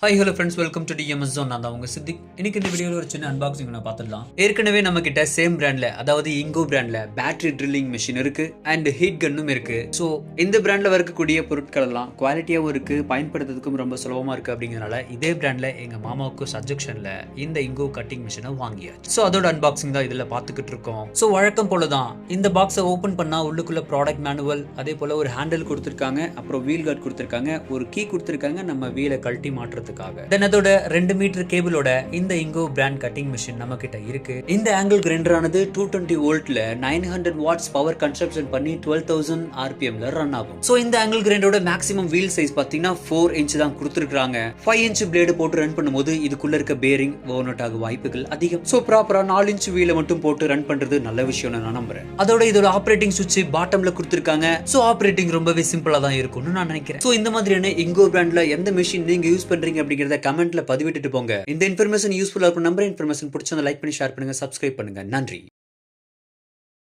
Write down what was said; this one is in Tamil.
Hi hello friends, welcome to TMS zone. நான் தான் உங்க சித்திக். இன்னைக்கு இந்த வீடியோவில் ஒரு சின்ன அன்பாக்சிங் நான் பார்த்துடலாம். ஏற்கனவே நம்ம கிட்ட சேம் பிராண்ட்ல, அதாவது இங்கோ பிராண்ட்ல பேட்டரி ட்ரில்லிங் மிஷின் இருக்கு அண்ட் ஹீட் கன்னும் இருக்கு. ஸோ இந்த பிராண்ட்ல வரக்கூடிய பொருட்கள் எல்லாம் குவாலிட்டியாகவும் இருக்கு, பயன்படுத்துறதுக்கும் ரொம்ப சுலபமா இருக்கு. அப்படிங்கிறனால இதே பிராண்ட்ல எங்க மாமாவுக்கு சஜெக்ஷன்ல இந்த இங்கோ கட்டிங் மிஷினை வாங்கியாச்சு. ஸோ அதோட அன்பாக்சிங் தான் இதுல பார்த்துக்கிட்டு இருக்கோம். ஸோ வழக்கம் போலதான் இந்த பாக்ஸை ஓபன் பண்ணா உள்ளுக்குள்ள ப்ராடக்ட் மேனுவல், அதே போல ஒரு ஹேண்டில் கொடுத்துருக்காங்க, அப்புறம் வீல் கார்டு கொடுத்துருக்காங்க, ஒரு கீ கொடுத்துருக்காங்க நம்ம வீலை கழட்டி மாற்றுறது. தென் அதோட 2 மீட்டர் கேபிளோட இந்த இங்கோ பிராண்ட் கட்டிங் மிஷின் நம்ம கிட்ட இருக்கு. இந்த ஆங்கிள் கிரைண்டர் ஆனது 220 வோல்ட்ல 900 வாட்ஸ் பவர் கன்சப்ஷன் பண்ணி 12,000 ஆர்பிஎம்ல ரன் ஆகும். சோ இந்த ஆங்கிள் கிரைண்டரோட மேக்ஸிமம் வீல் சைஸ் பாத்தீங்கன்னா 4 இன்ச் தான் கொடுத்திருக்காங்க. 5 இன்ச் பிளேடு போட்டு ரன் பண்ணும்போது இதுக்குள்ள இருக்க பேரிங் ஓவர் அவுட் ஆக வாய்ப்புகள் அதிகம். சோ ப்ராப்பரா 4 இன்ச் வீலை மட்டும் போட்டு ரன் பண்றது நல்ல விஷயம் நான் நம்புறேன். அதோட இதோட ஆபரேட்டிங் சுவிட்ச் பாட்டம்ல கொடுத்திருக்காங்க. சோ ஆபரேட்டிங் ரொம்பவே சிம்பிளா தான் இருக்கும்னு நான் நினைக்கிறேன். சோ இந்த மாதிரியான இங்கோ பிராண்ட்ல எந்த மிஷின் நீங்க யூஸ் பண்றீங்க அப்படிங்கறத கமெண்ட்ல பதிவிட்டுட்டு போங்க. இந்த இன்ஃபர்மேஷன் யூஸ்ஃபுல்லா இருக்கும் நம்பர். இன்ஃபர்மேஷன் பிடிச்சா லைக் பண்ணி ஷேர் பண்ணுங்க, சப்ஸ்கிரைப் பண்ணுங்க. நன்றி.